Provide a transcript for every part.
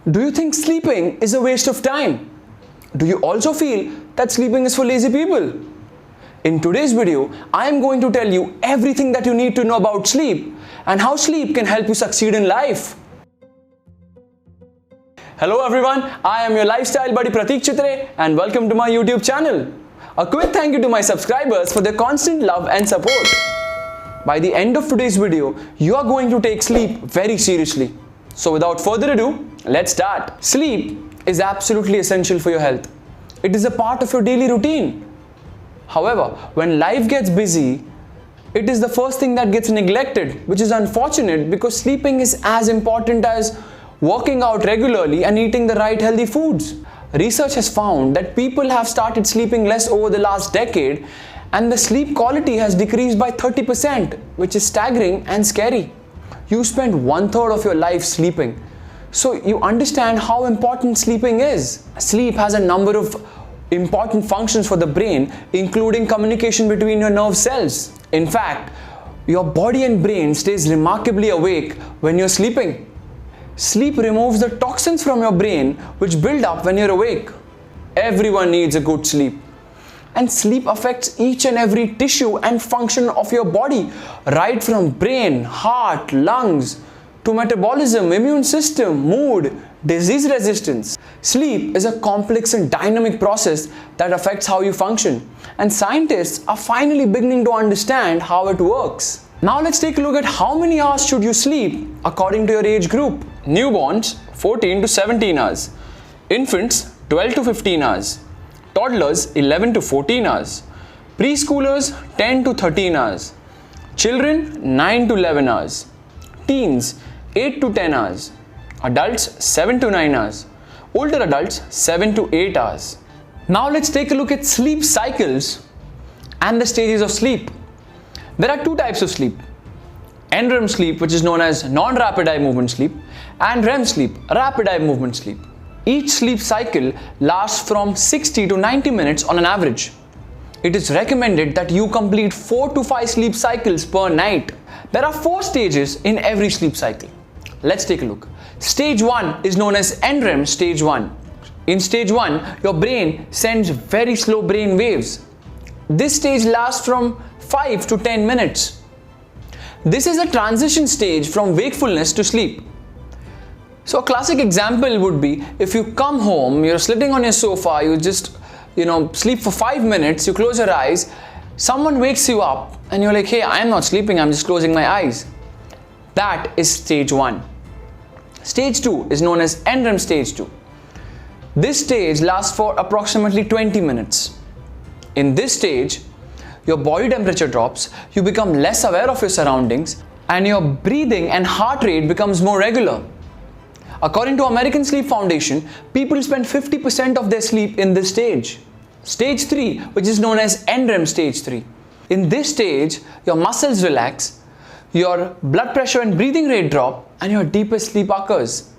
Do you think sleeping is a waste of time? Do you also feel that sleeping is for lazy people? In today's video, I am going to tell you everything that you need to know about sleep and how sleep can help you succeed in life. Hello everyone, I am your lifestyle buddy Pratik Chitre and welcome to my YouTube channel. A quick thank you to my subscribers for their constant love and support. By the end of today's video, you are going to take sleep very seriously. So without further ado, let's start. Sleep is absolutely essential for your health. It is a part of your daily routine. However, when life gets busy, it is the first thing that gets neglected, which is unfortunate because sleeping is as important as working out regularly and eating the right healthy foods. Research has found that people have started sleeping less over the last decade and the sleep quality has decreased by 30%, which is staggering and scary. You spend 1/3 of your life sleeping, so you understand how important sleeping is. Sleep has a number of important functions for the brain, including communication between your nerve cells. In fact, your body and brain stays remarkably awake when you're sleeping. Sleep removes the toxins from your brain which build up when you're awake. Everyone needs a good sleep. And sleep affects each and every tissue and function of your body, right from brain, heart, lungs, to metabolism, immune system, mood, disease resistance. Sleep is a complex and dynamic process that affects how you function, and scientists are finally beginning to understand how it works. Now let's take a look at how many hours should you sleep according to your age group. Newborns 14 to 17 hours, infants 12 to 15 hours, toddlers 11 to 14 hours, preschoolers 10 to 13 hours, children 9 to 11 hours, teens 8 to 10 hours, adults 7 to 9 hours, older adults 7 to 8 hours. Now let's take a look at sleep cycles and the stages of sleep. There are two types of sleep: NREM sleep, which is known as non-rapid eye movement sleep, and REM sleep, rapid eye movement sleep. Each sleep cycle lasts from 60 to 90 minutes on an average. It is recommended that you complete 4 to 5 sleep cycles per night. There are 4 stages in every sleep cycle. Let's take a look. Stage 1 is known as NREM stage 1. In stage 1, your brain sends very slow brain waves. This stage lasts from 5 to 10 minutes. This is a transition stage from wakefulness to sleep. So a classic example would be if you come home, you're sitting on your sofa, you just sleep for 5 minutes, you close your eyes, someone wakes you up and you're like, hey, I'm not sleeping, I'm just closing my eyes. That is stage 1. Stage 2 is known as NREM stage 2. This stage lasts for approximately 20 minutes. In this stage, your body temperature drops, you become less aware of your surroundings, and your breathing and heart rate becomes more regular. According to American Sleep Foundation, people spend 50% of their sleep in this stage. Stage 3, which is known as NREM stage 3. In this stage, your muscles relax, your blood pressure and breathing rate drop, and your deepest sleep occurs.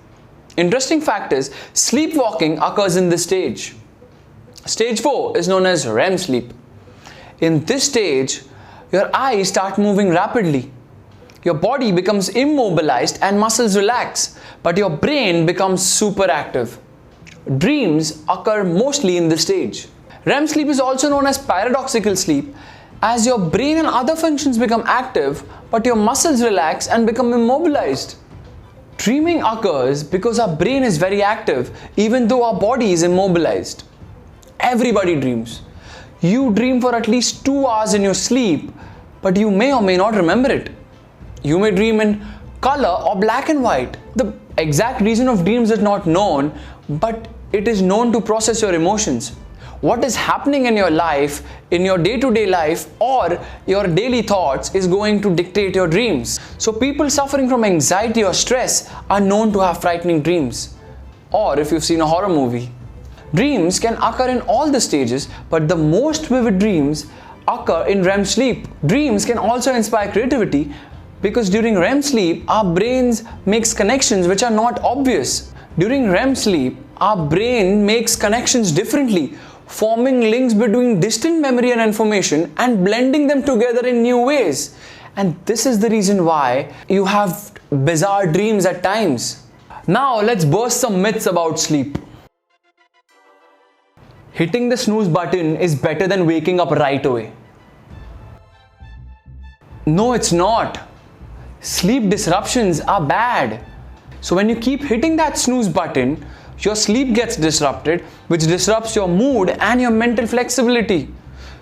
Interesting fact is, sleepwalking occurs in this stage. Stage 4 is known as REM sleep. In this stage, your eyes start moving rapidly. Your body becomes immobilized and muscles relax, but your brain becomes super active. Dreams occur mostly in this stage. REM sleep is also known as paradoxical sleep, as your brain and other functions become active, but your muscles relax and become immobilized. Dreaming occurs because our brain is very active, even though our body is immobilized. Everybody dreams. You dream for at least 2 hours in your sleep, but you may or may not remember it. You may dream in color or black and white. The exact reason of dreams is not known, but it is known to process your emotions. What is happening in your life, in your day-to-day life, or your daily thoughts is going to dictate your dreams. So people suffering from anxiety or stress are known to have frightening dreams. Or if you've seen a horror movie. Dreams can occur in all the stages, but the most vivid dreams occur in REM sleep. Dreams can also inspire creativity because during REM sleep, our brains makes connections which are not obvious. During REM sleep, our brain makes connections differently, forming links between distant memory and information and blending them together in new ways. And this is the reason why you have bizarre dreams at times. Now let's burst some myths about sleep. Hitting the snooze button is better than waking up right away. No, it's not. Sleep disruptions are bad. So when you keep hitting that snooze button, your sleep gets disrupted, which disrupts your mood and your mental flexibility.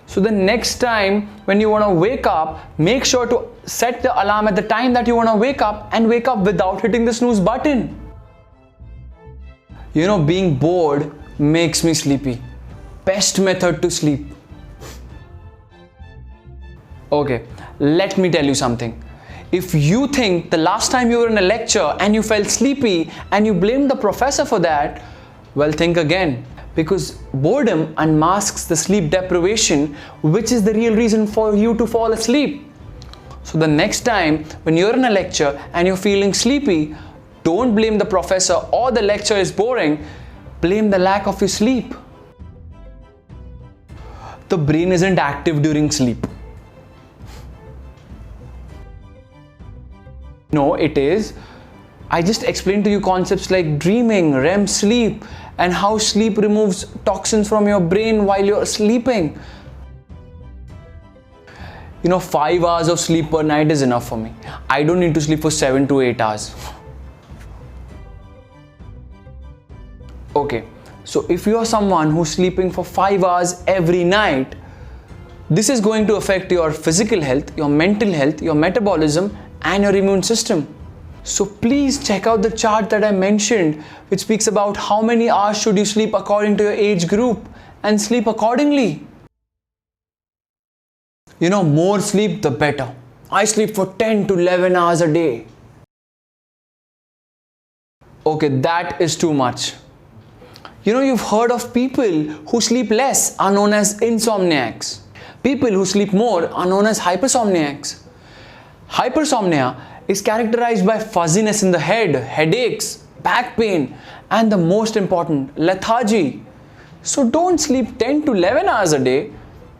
So the next time when you want to wake up, make sure to set the alarm at the time that you want to wake up and wake up without hitting the snooze button. You know, being bored makes me sleepy. Best method to sleep. Okay, let me tell you something. If you think the last time you were in a lecture and you felt sleepy and you blame the professor for that, well, think again, because boredom unmasks the sleep deprivation, which is the real reason for you to fall asleep. So the next time when you're in a lecture and you're feeling sleepy, don't blame the professor or the lecture is boring, blame the lack of your sleep. The brain isn't active during sleep. No, it is. I just explained to you concepts like dreaming, REM sleep, and how sleep removes toxins from your brain while you're sleeping. You know, 5 hours of sleep per night is enough for me. I don't need to sleep for 7 to 8 hours. Okay, so if you are someone who's sleeping for 5 hours every night, this is going to affect your physical health, your mental health, your metabolism, and your immune system. So please check out the chart that I mentioned, which speaks about how many hours should you sleep according to your age group and sleep accordingly. You know, more sleep the better. I sleep for 10 to 11 hours a day. Okay, that is too much. You know, you've heard of people who sleep less are known as insomniacs. People who sleep more are known as hypersomniacs. Hypersomnia is characterized by fuzziness in the head, headaches, back pain, and the most important, lethargy. So don't sleep 10 to 11 hours a day.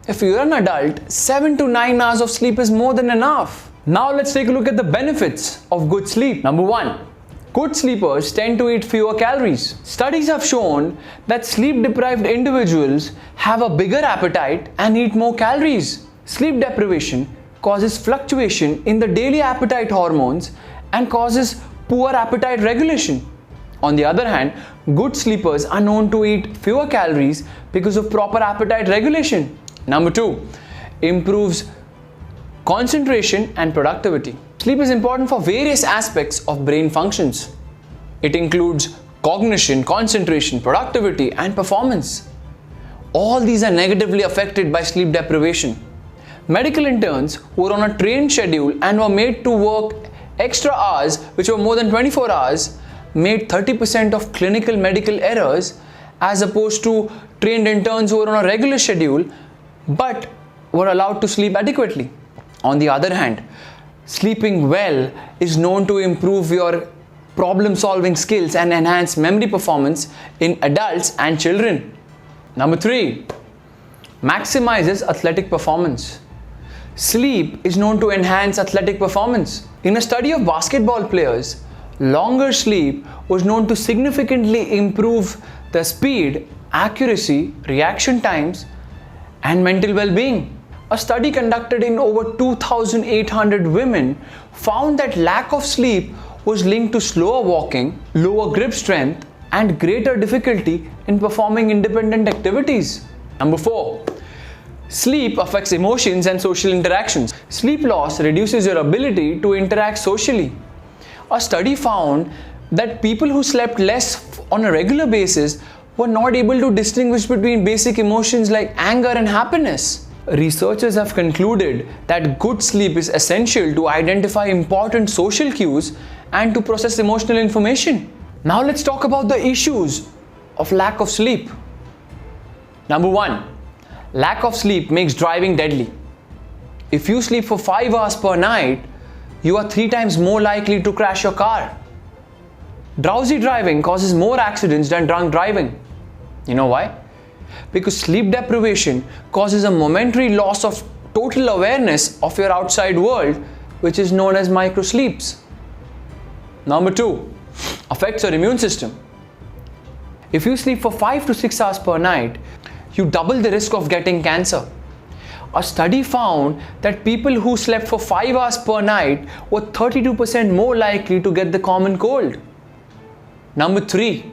If you're an adult, 7 to 9 hours of sleep is more than enough. Now let's take a look at the benefits of good sleep. Number 1. Good sleepers tend to eat fewer calories. Studies have shown that sleep-deprived individuals have a bigger appetite and eat more calories. Sleep deprivation causes fluctuation in the daily appetite hormones and causes poor appetite regulation. On the other hand, good sleepers are known to eat fewer calories because of proper appetite regulation. Number 2, improves concentration and productivity. Sleep is important for various aspects of brain functions. It includes cognition, concentration, productivity, and performance. All these are negatively affected by sleep deprivation. Medical interns who were on a trained schedule and were made to work extra hours, which were more than 24 hours, made 30% of clinical medical errors, as opposed to trained interns who were on a regular schedule but were allowed to sleep adequately. On the other hand, sleeping well is known to improve your problem-solving skills and enhance memory performance in adults and children. Number 3, maximizes athletic performance. Sleep is known to enhance athletic performance. In a study of basketball players, longer sleep was known to significantly improve the speed, accuracy, reaction times, and mental well-being. A study conducted in over 2,800 women found that lack of sleep was linked to slower walking, lower grip strength, and greater difficulty in performing independent activities. Number 4, sleep affects emotions and social interactions. Sleep loss reduces your ability to interact socially. A study found that people who slept less on a regular basis were not able to distinguish between basic emotions like anger and happiness. Researchers have concluded that good sleep is essential to identify important social cues and to process emotional information. Now let's talk about the issues of lack of sleep. Number 1, lack of sleep makes driving deadly. If you sleep for 5 hours per night, you are 3 times more likely to crash your car. Drowsy driving causes more accidents than drunk driving. You know why? Because sleep deprivation causes a momentary loss of total awareness of your outside world, which is known as microsleeps. Number 2, affects your immune system. If you sleep for 5 to 6 hours per night, you double the risk of getting cancer. A study found that people who slept for 5 hours per night were 32% more likely to get the common cold. Number 3,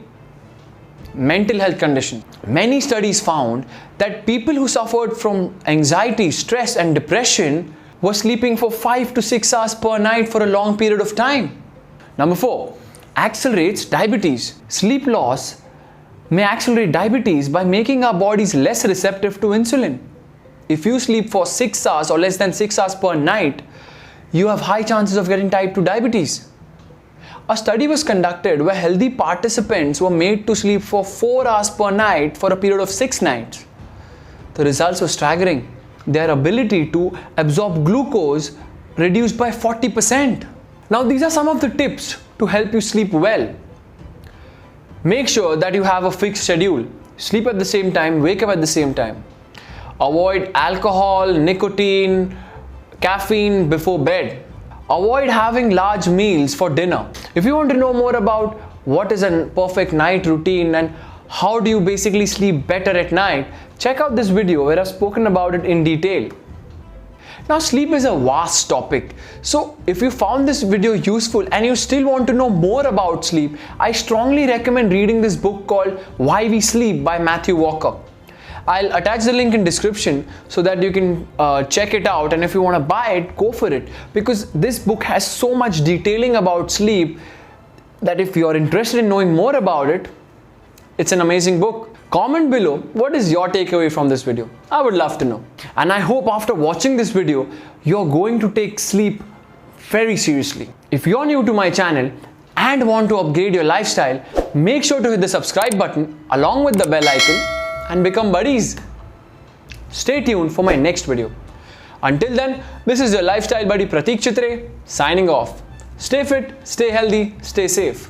mental health condition. Many studies found that people who suffered from anxiety, stress and depression were sleeping for 5 to 6 hours per night for a long period of time. Number 4, accelerates diabetes. Sleep loss may accelerate diabetes by making our bodies less receptive to insulin. If you sleep for 6 hours or less than 6 hours per night, you have high chances of getting type 2 diabetes. A study was conducted where healthy participants were made to sleep for 4 hours per night for a period of 6 nights. The results were staggering. Their ability to absorb glucose reduced by 40%. Now these are some of the tips to help you sleep well. Make sure that you have a fixed schedule. Sleep at the same time, wake up at the same time. Avoid alcohol, nicotine, caffeine before bed. Avoid having large meals for dinner. If you want to know more about what is a perfect night routine and how do you basically sleep better at night, check out this video where I've spoken about it in detail. Now sleep is a vast topic. So if you found this video useful and you still want to know more about sleep, I strongly recommend reading this book called Why We Sleep by Matthew Walker. I'll attach the link in description so that you can check it out, and if you want to buy it, go for it, because this book has so much detailing about sleep that if you're interested in knowing more about it, it's an amazing book. Comment below what is your takeaway from this video. I would love to know. And I hope after watching this video, you're going to take sleep very seriously. If you're new to my channel and want to upgrade your lifestyle, make sure to hit the subscribe button along with the bell icon and become buddies. Stay tuned for my next video. Until then, this is your lifestyle buddy Pratik Chitre signing off. Stay fit, stay healthy, stay safe.